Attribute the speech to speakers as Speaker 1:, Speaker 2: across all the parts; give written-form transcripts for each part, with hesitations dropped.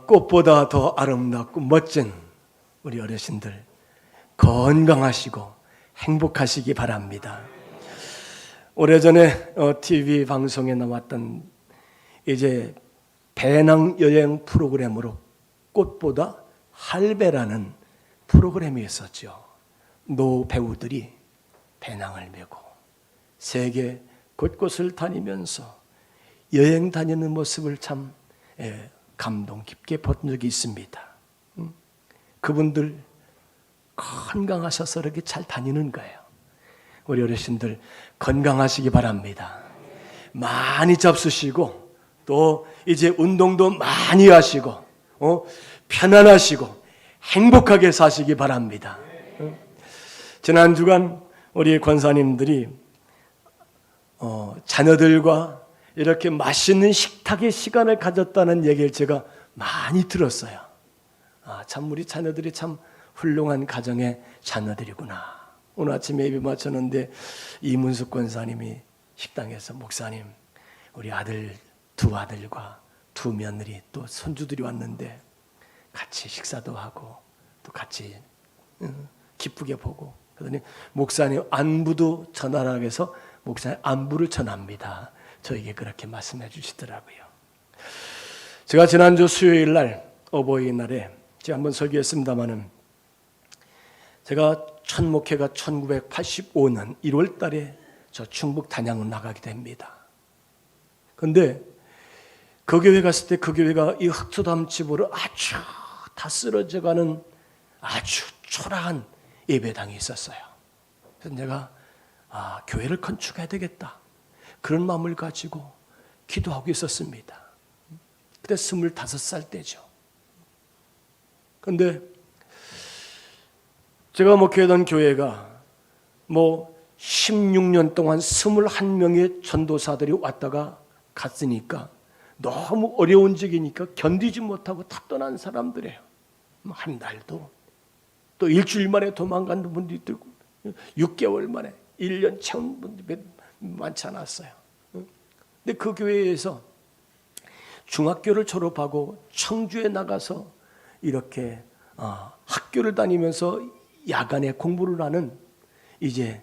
Speaker 1: 꽃보다 더 아름답고 멋진 우리 어르신들 건강하시고 행복하시기 바랍니다. 오래전에 TV 방송에 나왔던 이제 배낭여행 프로그램으로 꽃보다 할배라는 프로그램이 있었죠. 노 배우들이 배낭을 메고 세계 곳곳을 다니면서 여행 다니는 모습을 참 감동 깊게 본 적이 있습니다. 그분들 건강하셔서 이렇게 잘 다니는 거예요. 우리 어르신들 건강하시기 바랍니다. 많이 잡수시고 또 이제 운동도 많이 하시고 편안하시고 행복하게 사시기 바랍니다. 지난 주간 우리 권사님들이 자녀들과 이렇게 맛있는 식탁의 시간을 가졌다는 얘기를 제가 많이 들었어요. 참 우리 자녀들이 참 훌륭한 가정의 자녀들이구나. 오늘 아침에 예배 마쳤는데 이문숙 권사님이 식당에서 목사님 우리 아들 두 아들과 두 며느리 또 손주들이 왔는데 같이 식사도 하고 또 같이 기쁘게 보고 그러더니 목사님 안부도 전하라고 해서 목사님 안부를 전합니다. 저에게 그렇게 말씀해 주시더라고요. 제가 지난주 수요일 날 어버이날에 제가 한번 설교했습니다마는 제가 첫 목회가 1985년 1월 달에 저 충북 단양을 나가게 됩니다. 그런데 그 교회 갔을 때 그 교회가 이 흑토담집으로 아주 다 쓰러져가는 아주 초라한 예배당이 있었어요. 그래서 내가 교회를 건축해야 되겠다. 그런 마음을 가지고 기도하고 있었습니다. 그때 25살 때죠. 그런데 제가 목회하던 교회가 16년 동안 21명의 전도사들이 왔다가 갔으니까 너무 어려운 적이니까 견디지 못하고 다 떠난 사람들이에요. 한 달도 또 일주일 만에 도망간 분도 있고 6개월 만에 1년 채운 분들이 많지 않았어요. 근데 그 교회에서 중학교를 졸업하고 청주에 나가서 이렇게 학교를 다니면서 야간에 공부를 하는 이제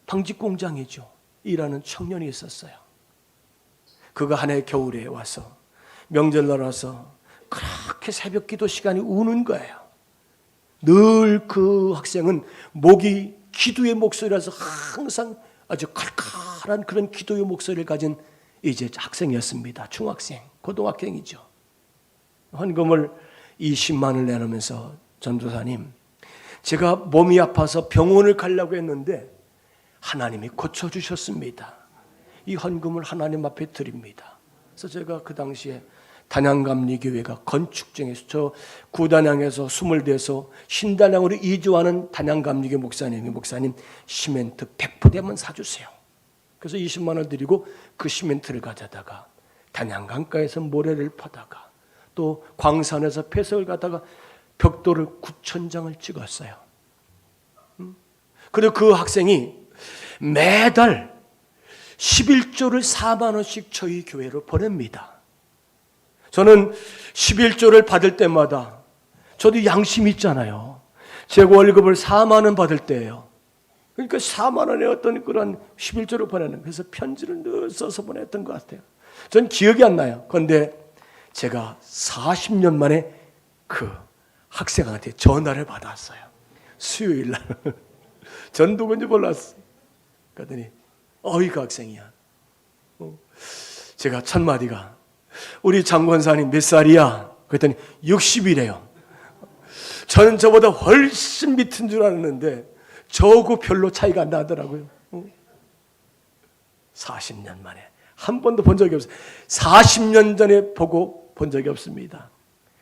Speaker 1: 방직 공장이죠. 일하는 청년이 있었어요. 그가 한 해 겨울에 와서 명절날 와서 그렇게 새벽 기도 시간이 우는 거예요. 늘 그 학생은 목이 기도의 목소리라서 항상 아주 칼칼한 그런 기도의 목소리를 가진 이제 학생이었습니다. 중학생, 고등학생이죠. 헌금을 20만 원을 내놓으면서 전도사님, 제가 몸이 아파서 병원을 가려고 했는데 하나님이 고쳐주셨습니다. 이 헌금을 하나님 앞에 드립니다. 그래서 제가 그 당시에 단양감리교회가 건축 중에서 저 구단양에서 스물대서 신단양으로 이주하는 단양감리교 목사님 시멘트 100포대만 사주세요. 그래서 20만 원 드리고 그 시멘트를 가져다가 단양강가에서 모래를 파다가 또 광산에서 폐석을 가다가 벽돌을 9,000장을 찍었어요. 그리고 그 학생이 매달 11조를 4만 원씩 저희 교회로 보냅니다. 저는 11조를 받을 때마다 저도 양심이 있잖아요. 제 월급을 4만 원 받을 때예요. 그러니까 4만 원의 어떤 그런 11조를 보내는 그래서 편지를 늘 써서 보냈던 것 같아요. 전 기억이 안 나요. 그런데 제가 40년 만에 그 학생한테 전화를 받았어요. 수요일 날. 전 누군지 몰랐어. 그러더니 그 학생이야. 제가 첫 마디가 우리 장권사님 몇 살이야? 그랬더니 60이래요. 저는 저보다 훨씬 밑인 줄 알았는데 저하고 별로 차이가 안 나더라고요. 40년 만에 한 번도 본 적이 없어요. 40년 전에 보고 본 적이 없습니다.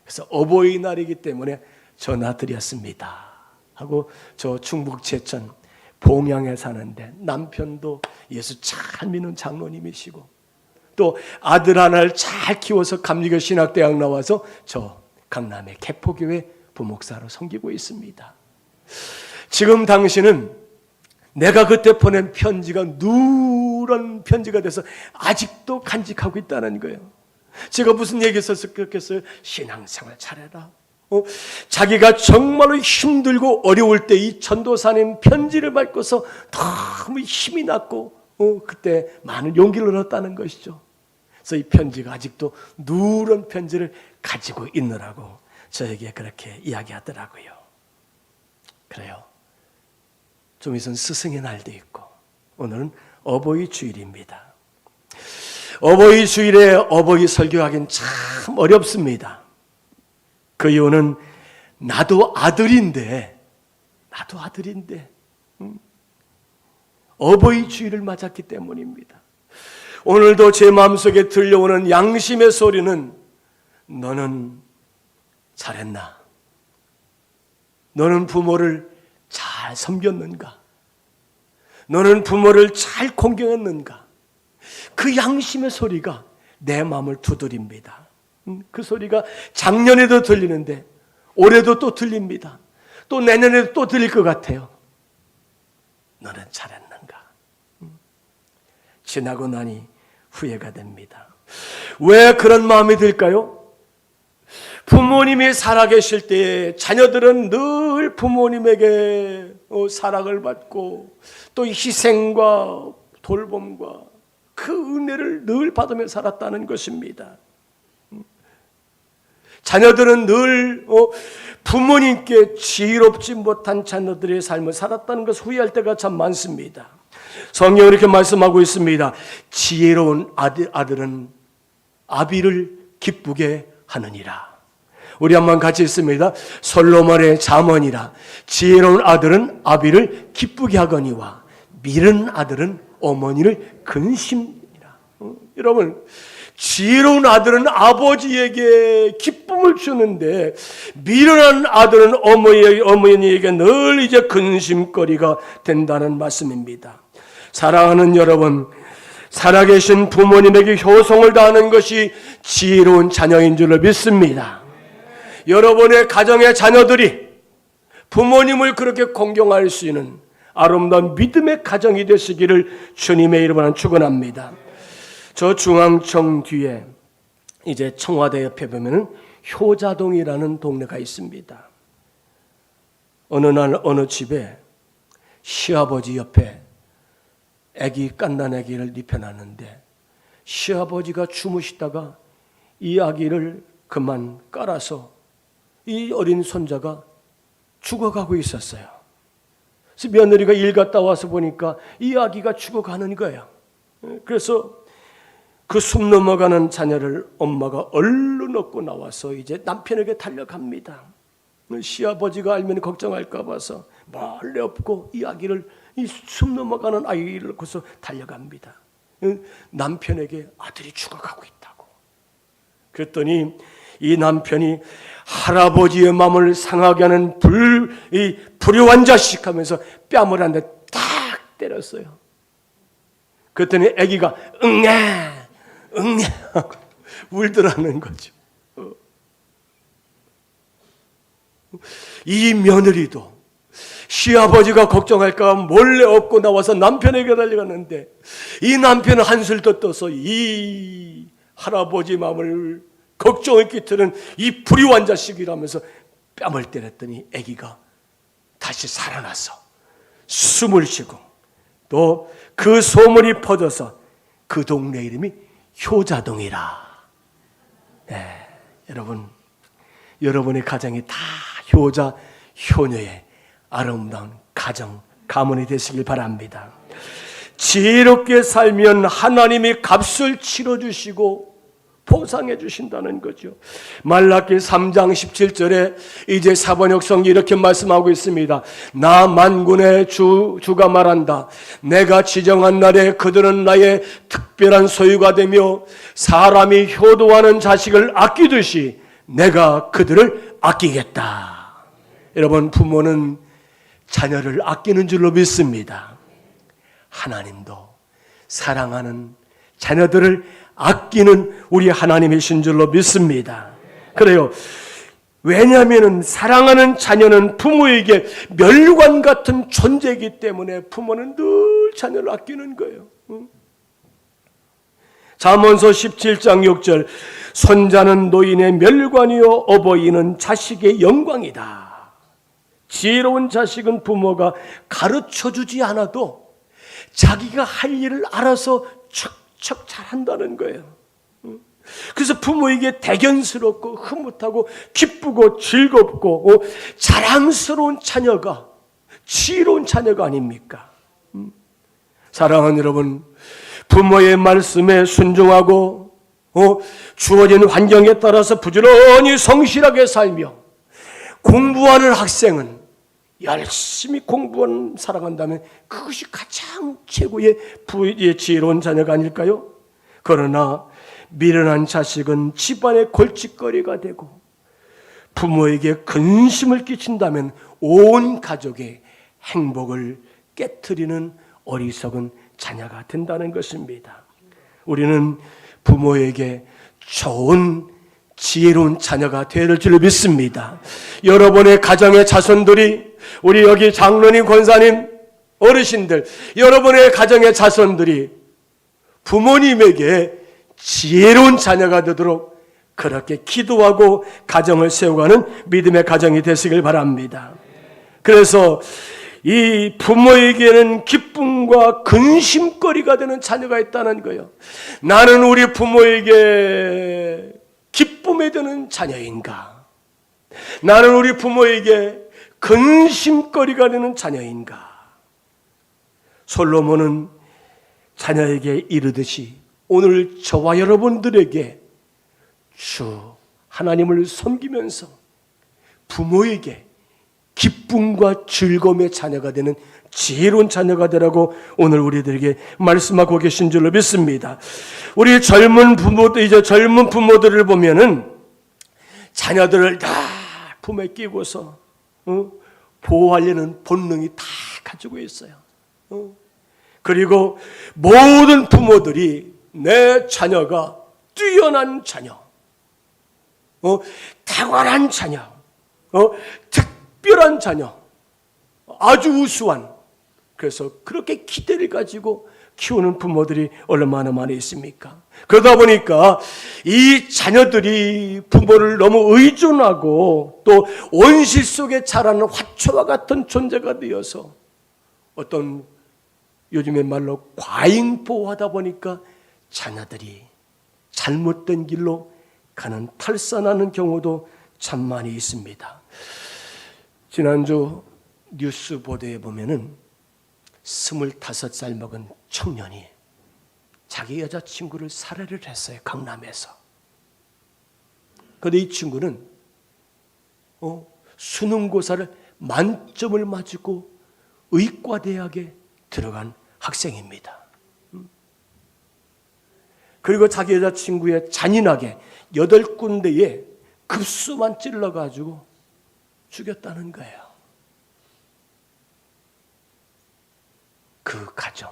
Speaker 1: 그래서 어버이날이기 때문에 전화드렸습니다 하고 저 충북 제천 봉양에 사는데 남편도 예수 잘 믿는 장로님이시고 또 아들 하나를 잘 키워서 감리교 신학대학 나와서 저 강남의 개포교회 부목사로 섬기고 있습니다. 지금 당신은 내가 그때 보낸 편지가 누런 편지가 돼서 아직도 간직하고 있다는 거예요. 제가 무슨 얘기 했었겠어요? 신앙생활 잘해라. 자기가 정말로 힘들고 어려울 때 이 전도사님 편지를 받고서 너무 힘이 났고 그때 많은 용기를 얻었다는 것이죠. 그래서 이 편지가 아직도 누런 편지를 가지고 있느라고 저에게 그렇게 이야기하더라고요. 그래요. 좀 있으면 스승의 날도 있고 오늘은 어버이 주일입니다. 어버이 주일에 어버이 설교하기는 참 어렵습니다. 그 이유는 나도 아들인데 어버이 주일을 맞았기 때문입니다. 오늘도 제 마음속에 들려오는 양심의 소리는 너는 잘했나? 너는 부모를 잘 섬겼는가? 너는 부모를 잘 공경했는가? 그 양심의 소리가 내 마음을 두드립니다. 그 소리가 작년에도 들리는데 올해도 또 들립니다. 또 내년에도 또 들릴 것 같아요. 너는 잘했는가? 지나고 나니 후회가 됩니다. 왜 그런 마음이 들까요? 부모님이 살아계실 때에 자녀들은 늘 부모님에게 사랑을 받고 또 희생과 돌봄과 그 은혜를 늘 받으며 살았다는 것입니다. 자녀들은 늘 부모님께 지혜롭지 못한 자녀들의 삶을 살았다는 것을 후회할 때가 참 많습니다. 성경은 이렇게 말씀하고 있습니다. 지혜로운 아들은 아비를 기쁘게 하느니라. 우리 한번 같이 읽습니다. 솔로몬의 잠언이라. 지혜로운 아들은 아비를 기쁘게 하거니와 미른 아들은 어머니를 근심이라. 여러분, 지혜로운 아들은 아버지에게 기쁨을 주는데 미련한 아들은 어머니에게 늘 이제 근심거리가 된다는 말씀입니다. 사랑하는 여러분, 살아계신 부모님에게 효성을 다하는 것이 지혜로운 자녀인 줄로 믿습니다. 여러분의 가정의 자녀들이 부모님을 그렇게 공경할 수 있는 아름다운 믿음의 가정이 되시기를 주님의 이름으로 축원합니다. 저 중앙청 뒤에 이제 청와대 옆에 보면은 효자동이라는 동네가 있습니다. 어느 날 어느 집에 시아버지 옆에 깐난 아기를 눕혀놨는데 시아버지가 주무시다가 이 아기를 그만 깔아서 이 어린 손자가 죽어가고 있었어요. 그래서 며느리가 일 갔다 와서 보니까 이 아기가 죽어가는 거예요. 그래서 그 숨 넘어가는 자녀를 엄마가 얼른 얻고 나와서 이제 남편에게 달려갑니다. 시아버지가 알면 걱정할까 봐서 멀리 업고 이 아기를, 이 숨 넘어가는 아이를 얻고서 달려갑니다. 남편에게 아들이 죽어가고 있다고. 그랬더니 이 남편이 할아버지의 마음을 상하게 하는 불효한 자식 하면서 뺨을 한 대 딱 때렸어요. 그랬더니 아기가 응애 하고 울더라는 거죠. 이 며느리도 시아버지가 걱정할까 몰래 업고 나와서 남편에게 달려갔는데 이 남편은 한술 더 떠서 이 할아버지 마음을 걱정을 끼치는 이 불효한 자식이라면서 뺨을 때렸더니 아기가 다시 살아나서 숨을 쉬고 또 그 소문이 퍼져서 그 동네 이름이 효자동이라. 네, 여러분의 가정이 다 효자, 효녀의 아름다운 가정, 가문이 되시길 바랍니다. 지혜롭게 살면 하나님이 값을 치러주시고 보상해 주신다는 거죠. 말라기 3장 17절에 이제 사번역성이 이렇게 말씀하고 있습니다. 나 만군의 주가 말한다. 내가 지정한 날에 그들은 나의 특별한 소유가 되며 사람이 효도하는 자식을 아끼듯이 내가 그들을 아끼겠다. 여러분, 부모는 자녀를 아끼는 줄로 믿습니다. 하나님도 사랑하는 자녀들을 아끼는 우리 하나님이신 줄로 믿습니다. 그래요. 왜냐하면 사랑하는 자녀는 부모에게 멸관 같은 존재이기 때문에 부모는 늘 자녀를 아끼는 거예요. 잠언서 17장 6절 손자는 노인의 멸관이요 어버이는 자식의 영광이다. 지혜로운 자식은 부모가 가르쳐주지 않아도 자기가 할 일을 알아서 척척 잘한다는 거예요. 그래서 부모에게 대견스럽고 흐뭇하고 기쁘고 즐겁고 자랑스러운 자녀가 지혜로운 자녀가 아닙니까? 사랑하는 여러분, 부모의 말씀에 순종하고 주어진 환경에 따라서 부지런히 성실하게 살며 공부하는 학생은 열심히 공부하는 살아간다면 그것이 가장 최고의 지혜로운 자녀가 아닐까요? 그러나 미련한 자식은 집안의 골칫거리가 되고 부모에게 근심을 끼친다면 온 가족의 행복을 깨트리는 어리석은 자녀가 된다는 것입니다. 우리는 부모에게 좋은 지혜로운 자녀가 되어야 될 줄로 믿습니다. 여러분의 가정의 자손들이, 우리 여기 장로님, 권사님, 어르신들, 여러분의 가정의 자손들이 부모님에게 지혜로운 자녀가 되도록 그렇게 기도하고 가정을 세워가는 믿음의 가정이 되시길 바랍니다. 그래서 이 부모에게는 기쁨과 근심거리가 되는 자녀가 있다는 거예요. 나는 우리 부모에게 기쁨이 되는 자녀인가? 나는 우리 부모에게 근심거리가 되는 자녀인가? 솔로몬은 자녀에게 이르듯이 오늘 저와 여러분들에게 주 하나님을 섬기면서 부모에게 기쁨과 즐거움의 자녀가 되는 지혜로운 자녀가 되라고 오늘 우리들에게 말씀하고 계신 줄로 믿습니다. 우리 젊은 부모들을 보면은 자녀들을 다 품에 끼고서 보호하려는 본능이 다 가지고 있어요. 그리고 모든 부모들이 내 자녀가 뛰어난 자녀, 탁월한 자녀, 특별한 자녀, 아주 우수한, 그래서 그렇게 기대를 가지고 키우는 부모들이 얼마나 많이 있습니까? 그러다 보니까 이 자녀들이 부모를 너무 의존하고 또 온실 속에 자라는 화초와 같은 존재가 되어서 어떤 요즘의 말로 과잉보호하다 보니까 자녀들이 잘못된 길로 가는 탈선하는 경우도 참 많이 있습니다. 지난주 뉴스 보도에 보면은 25살 먹은 청년이 자기 여자친구를 살해를 했어요. 강남에서. 그런데 이 친구는 수능고사를 만점을 맞고 의과대학에 들어간 학생입니다. 그리고 자기 여자친구의 잔인하게 8군데에 급수만 찔러가지고 죽였다는 거예요. 그 가정,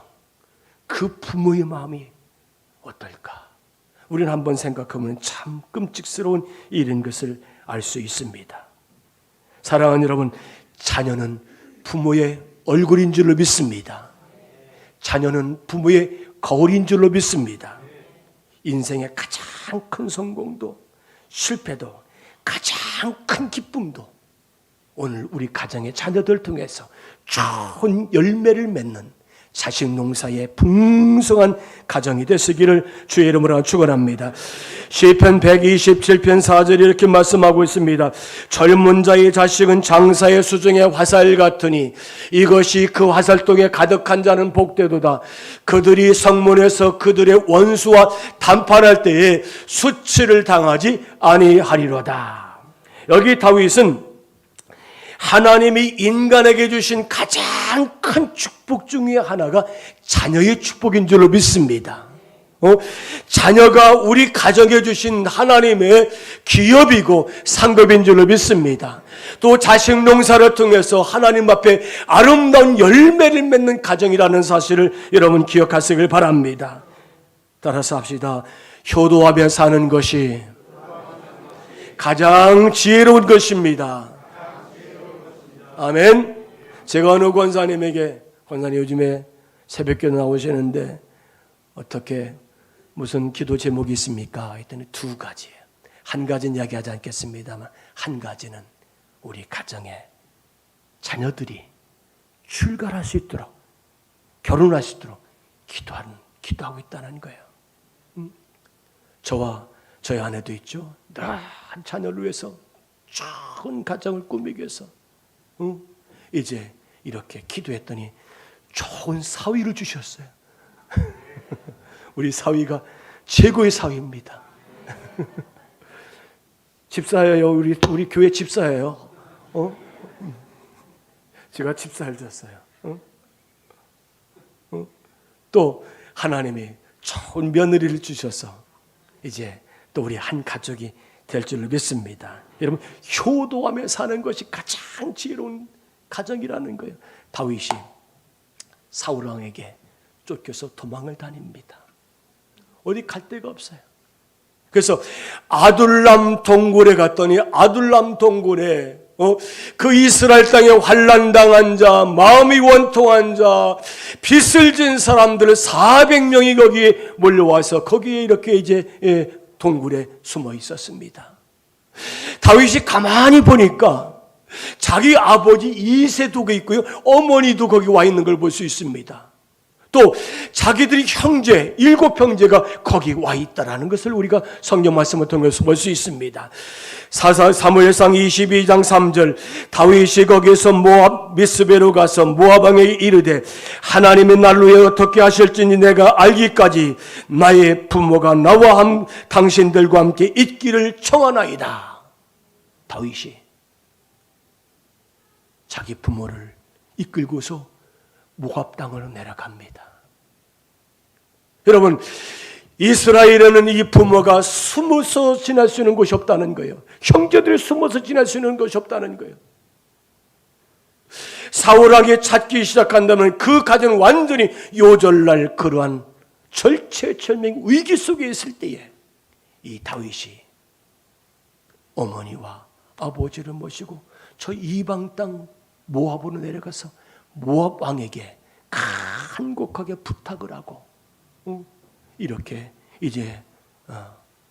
Speaker 1: 그 부모의 마음이 어떨까? 우리는 한번 생각하면 참 끔찍스러운 일인 것을 알 수 있습니다. 사랑하는 여러분, 자녀는 부모의 얼굴인 줄로 믿습니다. 자녀는 부모의 거울인 줄로 믿습니다. 인생의 가장 큰 성공도 실패도 가장 큰 기쁨도 오늘 우리 가정의 자녀들 통해서 좋은 열매를 맺는 자식 농사의 풍성한 가정이 되시기를 주의 이름으로 축원합니다. 시편 127편 4절에 이렇게 말씀하고 있습니다. 젊은 자의 자식은 장사의 수중의 화살 같으니 이것이 그 화살독에 가득한 자는 복되도다. 그들이 성문에서 그들의 원수와談판할 때에 수치를 당하지 아니하리로다. 여기 다윗은 하나님이 인간에게 주신 가장 큰 축복 중에 하나가 자녀의 축복인 줄로 믿습니다. 자녀가 우리 가정에 주신 하나님의 기업이고 상급인 줄로 믿습니다. 또 자식 농사를 통해서 하나님 앞에 아름다운 열매를 맺는 가정이라는 사실을 여러분 기억하시길 바랍니다. 따라서 합시다. 효도하며 사는 것이 가장 지혜로운 것입니다. 아멘. 제가 어느 권사님 요즘에 새벽기도 나오시는데 어떻게 무슨 기도 제목이 있습니까? 했더니 두 가지예요. 한 가지는 이야기하지 않겠습니다만 한 가지는 우리 가정에 자녀들이 출가할 수 있도록, 결혼할 수 있도록 기도하고 있다는 거예요. 저와 저희 아내도 있죠. 늘 자녀를 위해서 좋은 가정을 꾸미기 위해서 이제 이렇게 기도했더니 좋은 사위를 주셨어요. 우리 사위가 최고의 사위입니다. 집사예요. 우리 교회 집사예요. 제가 집사를 줬어요. 또 하나님이 좋은 며느리를 주셔서 이제 또 우리 한 가족이 될 줄로 믿습니다. 여러분, 효도하며 사는 것이 가장 지혜로운 가정이라는 거예요. 다윗이 사울 왕에게 쫓겨서 도망을 다닙니다. 어디 갈 데가 없어요. 그래서 아둘람 동굴에 갔더니 아둘람 동굴에 그 이스라엘 땅에 환난 당한 자, 마음이 원통한 자, 빚을 진 사람들 400명이 거기에 몰려와서 거기에 이렇게 이제 동굴에 숨어 있었습니다. 다윗이 가만히 보니까 자기 아버지 이새도 거기 있고요, 어머니도 거기 와 있는 걸 볼 수 있습니다. 또 자기들이 형제, 7형제가 거기 와 있다라는 것을 우리가 성경 말씀을 통해서 볼 수 있습니다. 사무엘상 22장 3절, 다윗이 거기서 모압 미스베로 가서 모압 왕에게 이르되 하나님이 날로 위해 어떻게 하실지니 내가 알기까지 나의 부모가 나와 당신들과 함께 있기를 청하나이다. 다윗이 자기 부모를 이끌고서 모압 땅으로 내려갑니다. 여러분, 이스라엘에는 이 부모가 숨어서 지낼 수 있는 곳이 없다는 거예요. 형제들이 숨어서 지낼 수 있는 곳이 없다는 거예요. 사울왕이 찾기 시작한다면 그 가정은 완전히 요절날 그러한 절체절명 위기 속에 있을 때에 이 다윗이 어머니와 아버지를 모시고 저 이방 땅 모압으로 내려가서 모압 왕에게 간곡하게 부탁을 하고 이렇게 이제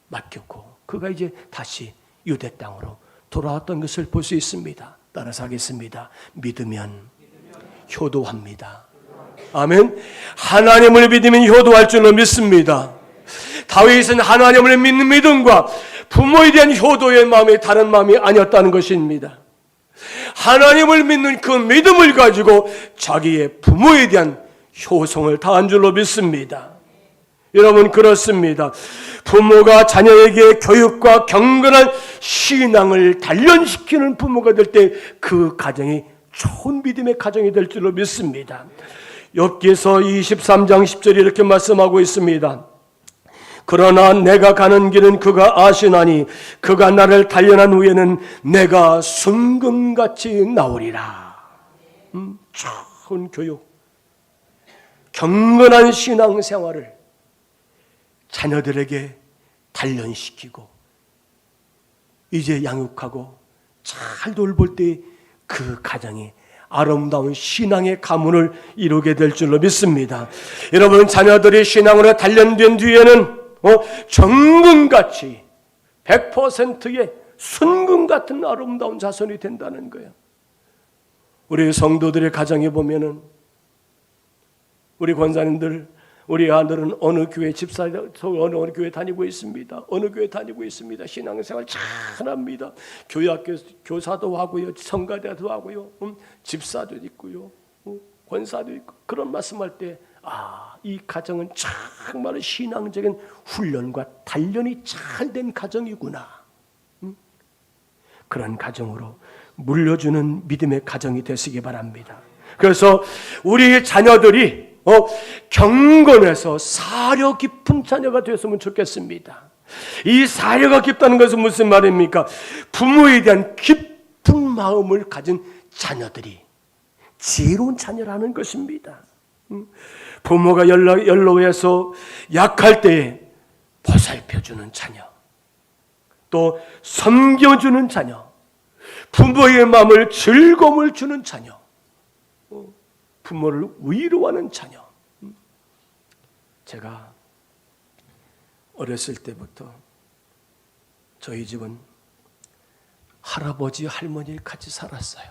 Speaker 1: 맡겼고 그가 이제 다시 유대 땅으로 돌아왔던 것을 볼 수 있습니다. 따라서 하겠습니다. 믿으면 효도합니다. 아멘. 하나님을 믿으면 효도할 줄로 믿습니다. 다윗은 하나님을 믿는 믿음과 부모에 대한 효도의 마음이 다른 마음이 아니었다는 것입니다. 하나님을 믿는 그 믿음을 가지고 자기의 부모에 대한 효성을 다한 줄로 믿습니다. 여러분, 그렇습니다. 부모가 자녀에게 교육과 경건한 신앙을 단련시키는 부모가 될 때 그 가정이 좋은 믿음의 가정이 될 줄로 믿습니다. 욥기서 23장 10절에 이렇게 말씀하고 있습니다. 그러나 내가 가는 길은 그가 아시나니 그가 나를 단련한 후에는 내가 순금같이 나오리라. 좋은 교육, 경건한 신앙생활을 자녀들에게 단련시키고 이제 양육하고 잘 돌볼 때 그 가정이 아름다운 신앙의 가문을 이루게 될 줄로 믿습니다. 여러분, 자녀들이 신앙으로 단련된 뒤에는 정금같이 100%의 순금 같은 아름다운 자손이 된다는 거예요. 우리 성도들의 가정에 보면은 우리 권사님들, 우리 아들은 어느 교회 집사, 어느 교회 다니고 있습니다. 어느 교회 다니고 있습니다. 신앙생활 잘합니다. 교회학교 교사도 하고요, 성가대도 하고요, 집사도 있고요, 권사도 있고. 그런 말씀할 때 이 가정은 정말 신앙적인 훈련과 단련이 잘 된 가정이구나. 그런 가정으로 물려주는 믿음의 가정이 되시기 바랍니다. 그래서 우리 자녀들이 경건해서 사려 깊은 자녀가 되었으면 좋겠습니다. 이 사려가 깊다는 것은 무슨 말입니까? 부모에 대한 깊은 마음을 가진 자녀들이 지혜로운 자녀라는 것입니다. 부모가 연로해서 약할 때에 보살펴주는 자녀, 또 섬겨주는 자녀, 부모의 마음을 즐거움을 주는 자녀, 부모를 위로하는 자녀. 제가 어렸을 때부터 저희 집은 할아버지, 할머니 같이 살았어요.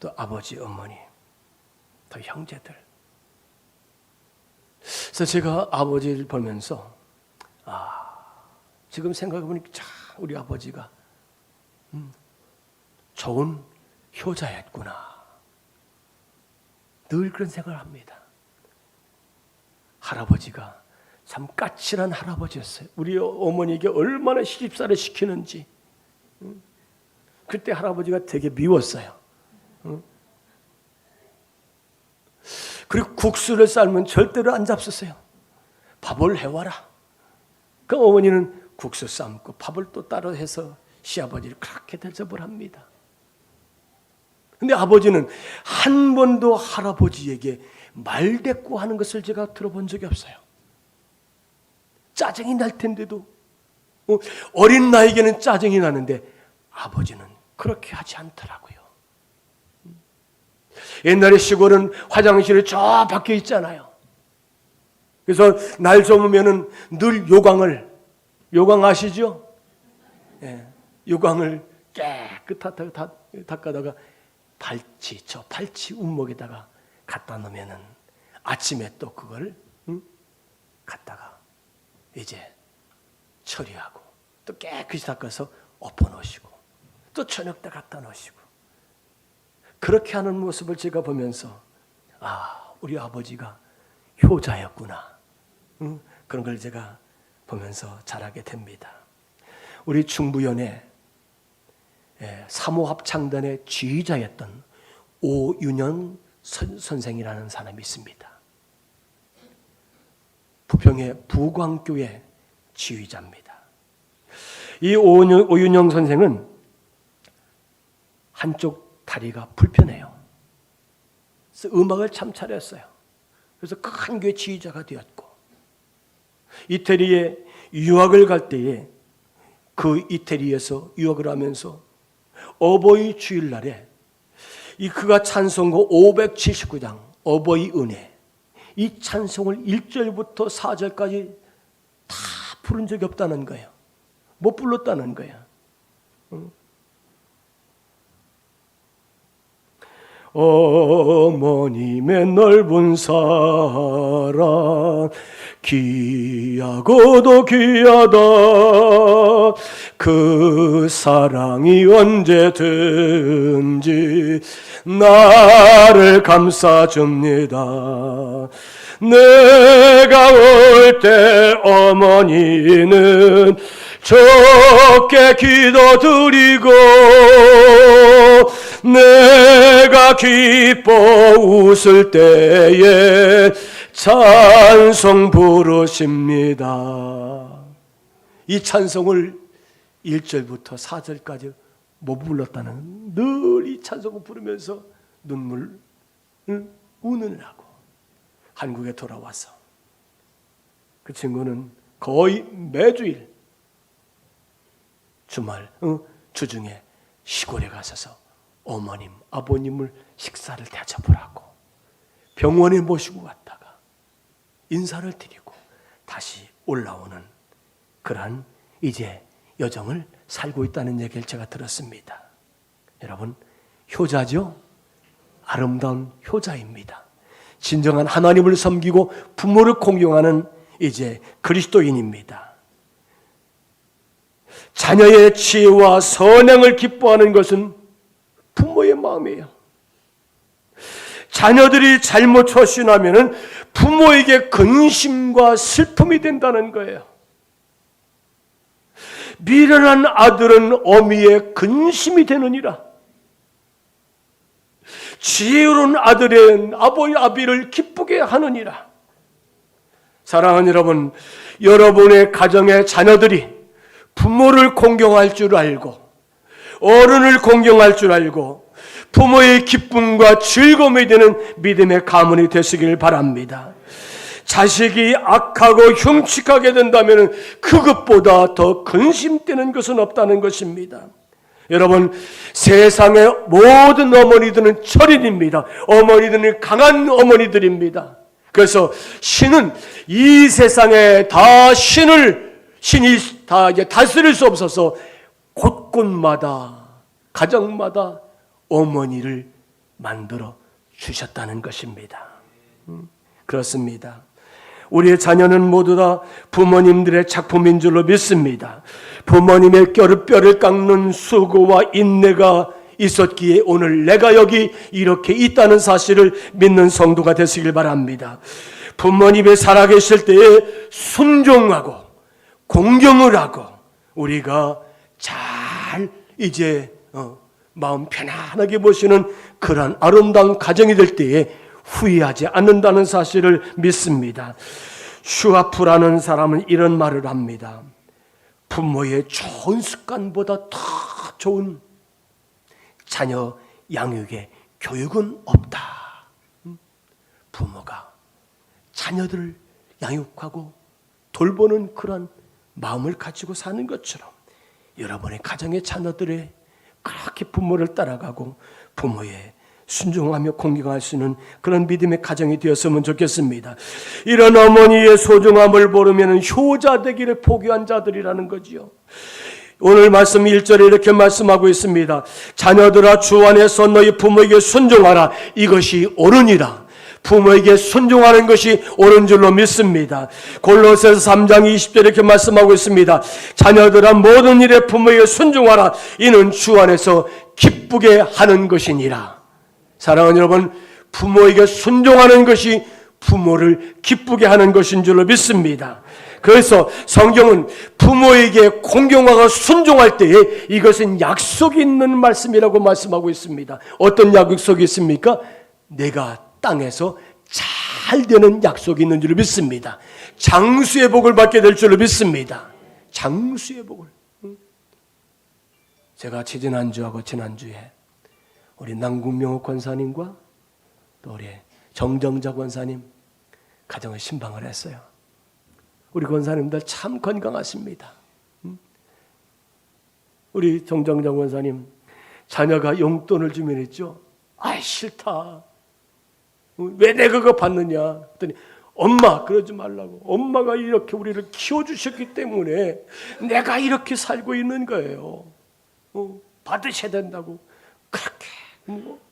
Speaker 1: 또 아버지, 어머니, 또 형제들. 그래서 제가 아버지를 보면서 지금 생각해보니까 참 우리 아버지가 좋은 효자였구나. 늘 그런 생각을 합니다. 할아버지가 참 까칠한 할아버지였어요. 우리 어머니에게 얼마나 시집살이를 시키는지. 그때 할아버지가 되게 미웠어요. 그리고 국수를 삶으면 절대로 안 잡수세요. 밥을 해와라. 그 어머니는 국수 삶고 밥을 또 따로 해서 시아버지를 그렇게 대접을 합니다. 근데 아버지는 한 번도 할아버지에게 말대꾸하는 것을 제가 들어본 적이 없어요. 짜증이 날 텐데도 어린 나에게는 짜증이 나는데 아버지는 그렇게 하지 않더라고요. 옛날에 시골은 화장실이 저 밖에 있잖아요. 그래서 날 좋으면은 늘 요강 아시죠? 예, 요강을 깨끗하게 닦아다가 저 발치 운목에다가 갖다 놓으면은 아침에 또 그걸 갖다가 이제 처리하고 또 깨끗이 닦아서 엎어 놓으시고 또 저녁 때 갖다 놓으시고 그렇게 하는 모습을 제가 보면서 우리 아버지가 효자였구나. 그런 걸 제가 보면서 자라게 됩니다. 우리 충부연의 사모합창단의 지휘자였던 오윤영 선생이라는 사람이 있습니다. 부평의 부광교회 지휘자입니다. 이 오윤영 선생은 한쪽 다리가 불편해요. 그래서 음악을 참 잘했어요. 그래서 큰 교회 지휘자가 되었고 이태리에 유학을 갈 때에 그 이태리에서 유학을 하면서 어버이 주일날에 그가 찬송곡 579장 어버이 은혜 이 찬송을 1절부터 4절까지 다 부른 적이 없다는 거예요. 못 불렀다는 거예요. 어머님의 넓은 사랑 귀하고도 귀하다 그 사랑이 언제든지 나를 감싸줍니다. 내가 올 때 어머니는 좋게 기도드리고 내가 기뻐 웃을 때에 찬송 부르십니다. 이 찬송을 1절부터 4절까지 못 불렀다는 늘 이 찬송을 부르면서 눈물 우느라고 한국에 돌아와서 그 친구는 거의 매주일 주말 주중에 시골에 가서서 어머님, 아버님을 식사를 대접을 하고 병원에 모시고 갔다가 인사를 드리고 다시 올라오는 그러한 이제 여정을 살고 있다는 얘기를 제가 들었습니다. 여러분, 효자죠? 아름다운 효자입니다. 진정한 하나님을 섬기고 부모를 공경하는 이제 그리스도인입니다. 자녀의 지혜와 선행을 기뻐하는 것은 부모의 마음이에요. 자녀들이 잘못 처신하면 부모에게 근심과 슬픔이 된다는 거예요. 미련한 아들은 어미의 근심이 되느니라. 지혜로운 아들은 아비를 기쁘게 하느니라. 사랑하는 여러분, 여러분의 가정의 자녀들이 부모를 공경할 줄 알고 어른을 공경할 줄 알고 부모의 기쁨과 즐거움이 되는 믿음의 가문이 되시길 바랍니다. 자식이 악하고 흉측하게 된다면 그것보다 더 근심되는 것은 없다는 것입니다. 여러분, 세상의 모든 어머니들은 철인입니다. 어머니들은 강한 어머니들입니다. 그래서 신은 이 세상에 다 신이 다 이제 다스릴 수 없어서 곳곳마다 가정마다 어머니를 만들어 주셨다는 것입니다. 그렇습니다. 우리의 자녀는 모두 다 부모님들의 작품인 줄로 믿습니다. 부모님의 뼈를 깎는 수고와 인내가 있었기에 오늘 내가 여기 이렇게 있다는 사실을 믿는 성도가 되시길 바랍니다. 부모님이 살아계실 때에 순종하고 공경을 하고 우리가 잘 이제 마음 편안하게 보시는 그러한 아름다운 가정이 될 때에 후회하지 않는다는 사실을 믿습니다. 슈아프라는 사람은 이런 말을 합니다. 부모의 좋은 습관보다 더 좋은 자녀 양육의 교육은 없다. 부모가 자녀들을 양육하고 돌보는 그런 마음을 가지고 사는 것처럼 여러분의 가정의 자녀들의 그렇게 부모를 따라가고 부모의 순종하며 공경할 수 있는 그런 믿음의 가정이 되었으면 좋겠습니다. 이런 어머니의 소중함을 모르면 효자 되기를 포기한 자들이라는 거지요. 오늘 말씀 1절에 이렇게 말씀하고 있습니다. 자녀들아 주 안에서 너희 부모에게 순종하라. 이것이 옳으니라. 부모에게 순종하는 것이 옳은 줄로 믿습니다. 골로새서 3장 20절 이렇게 말씀하고 있습니다. 자녀들아 모든 일에 부모에게 순종하라. 이는 주 안에서 기쁘게 하는 것이니라. 사랑하는 여러분, 부모에게 순종하는 것이 부모를 기쁘게 하는 것인 줄로 믿습니다. 그래서 성경은 부모에게 공경하고 순종할 때에 이것은 약속이 있는 말씀이라고 말씀하고 있습니다. 어떤 약속이 있습니까? 내가 땅에서 잘 되는 약속이 있는 줄로 믿습니다. 장수의 복을 받게 될 줄로 믿습니다. 장수의 복을. 제가 지지난주하고 지난주에 우리 남궁명호 권사님과 또 우리 정정자 권사님 가정을 신방을 했어요. 우리 권사님들 참 건강하십니다. 우리 정정자 권사님 자녀가 용돈을 주면 했죠. 아이 싫다. 왜 내가 그거 받느냐 했더니 엄마 그러지 말라고. 엄마가 이렇게 우리를 키워주셨기 때문에 내가 이렇게 살고 있는 거예요. 받으셔야 된다고. 그렇게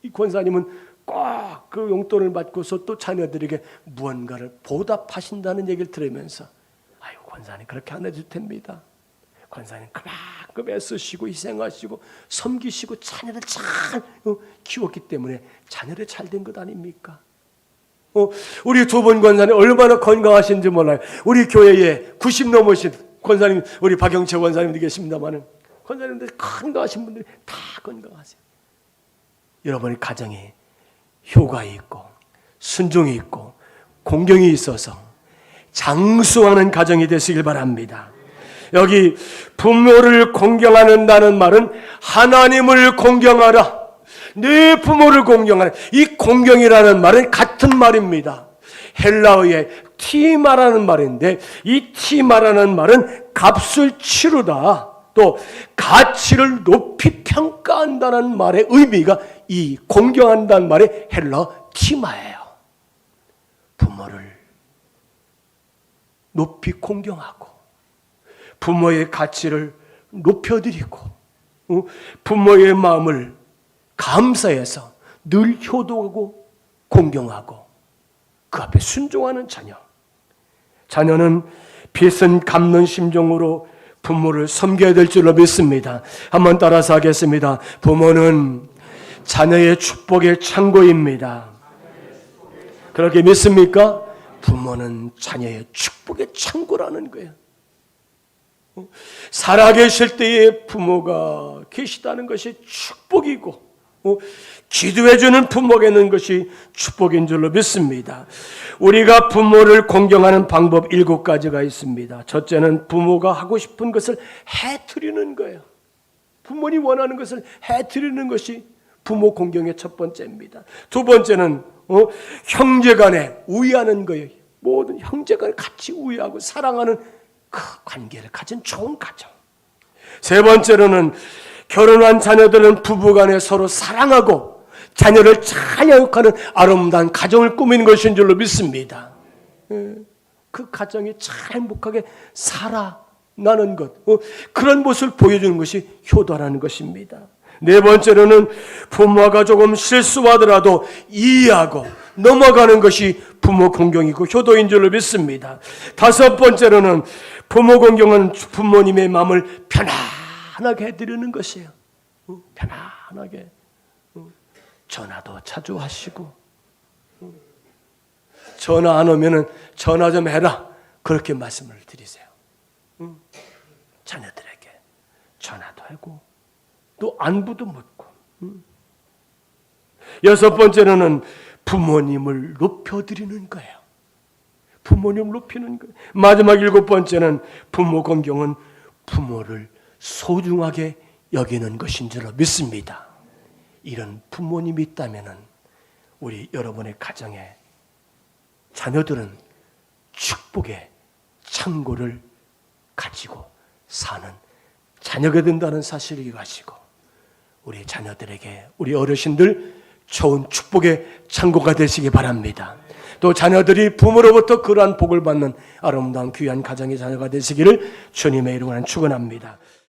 Speaker 1: 이 권사님은 꼭 그 용돈을 받고서 또 자녀들에게 무언가를 보답하신다는 얘기를 들으면서 아유 권사님 그렇게 안 해줄 텐니다. 권사님 그만큼 애쓰시고 희생하시고 섬기시고 자녀를 잘 키웠기 때문에 자녀를 잘 된 것 아닙니까? 우리 두 분 권사님 얼마나 건강하신지 몰라요. 우리 교회에 90 넘으신 권사님 우리 박영채 권사님도 계십니다만은 권사님들 건강하신 분들이 다 건강하세요. 여러분의 가정에 효가 있고 순종이 있고 공경이 있어서 장수하는 가정이 되시길 바랍니다. 여기 부모를 공경하는다는 말은 하나님을 공경하라. 내 부모를 공경하라. 이 공경이라는 말은 같은 말입니다. 헬라어의 티마라는 말인데 이 티마라는 말은 값을 치르다. 또 가치를 높이 평가한다는 말의 의미가 이 공경한다는 말의 헬라어 티마예요. 부모를 높이 공경하고 부모의 가치를 높여드리고 부모의 마음을 감사해서 늘 효도하고 공경하고 그 앞에 순종하는 자녀. 자녀는 빚은 갚는 심정으로 부모를 섬겨야 될 줄로 믿습니다. 한번 따라서 하겠습니다. 부모는 자녀의 축복의 창고입니다. 그렇게 믿습니까? 부모는 자녀의 축복의 창고라는 거예요. 살아계실 때에 부모가 계시다는 것이 축복이고 기도해주는 부모가 있는 것이 축복인 줄로 믿습니다. 우리가 부모를 공경하는 방법 7가지가 있습니다. 첫째는 부모가 하고 싶은 것을 해드리는 거예요. 부모님 원하는 것을 해드리는 것이 부모 공경의 첫 번째입니다. 두 번째는 형제간에 우애하는 거예요. 모든 형제간에 같이 우애하고 사랑하는 그 관계를 가진 좋은 가정. 세 번째로는 결혼한 자녀들은 부부간에 서로 사랑하고 자녀를 잘 양육하는 아름다운 가정을 꾸미는 것인 줄로 믿습니다. 그 가정이 잘 행복하게 살아나는 것, 그런 모습을 보여주는 것이 효도라는 것입니다. 네 번째로는 부모가 조금 실수하더라도 이해하고 넘어가는 것이 부모 공경이고 효도인 줄로 믿습니다. 다섯 번째로는 부모 공경은 부모님의 마음을 편안하게 해드리는 것이에요. 편안하게. 전화도 자주 하시고, 전화 안 오면은 전화 좀 해라, 그렇게 말씀을 드리세요. 자녀들에게 전화도 하고 또 안부도 묻고. 여섯 번째로는 부모님을 높여드리는 거예요. 부모님을 높이는 거예요. 마지막 일곱 번째는 부모 공경은 부모를 소중하게 여기는 것인 줄 믿습니다. 이런 부모님이 있다면 우리 여러분의 가정에 자녀들은 축복의 창고를 가지고 사는 자녀가 된다는 사실을 가지고 우리 자녀들에게, 우리 어르신들 좋은 축복의 창고가 되시기 바랍니다. 또 자녀들이 부모로부터 그러한 복을 받는 아름다운 귀한 가정의 자녀가 되시기를 주님의 이름으로 축원합니다.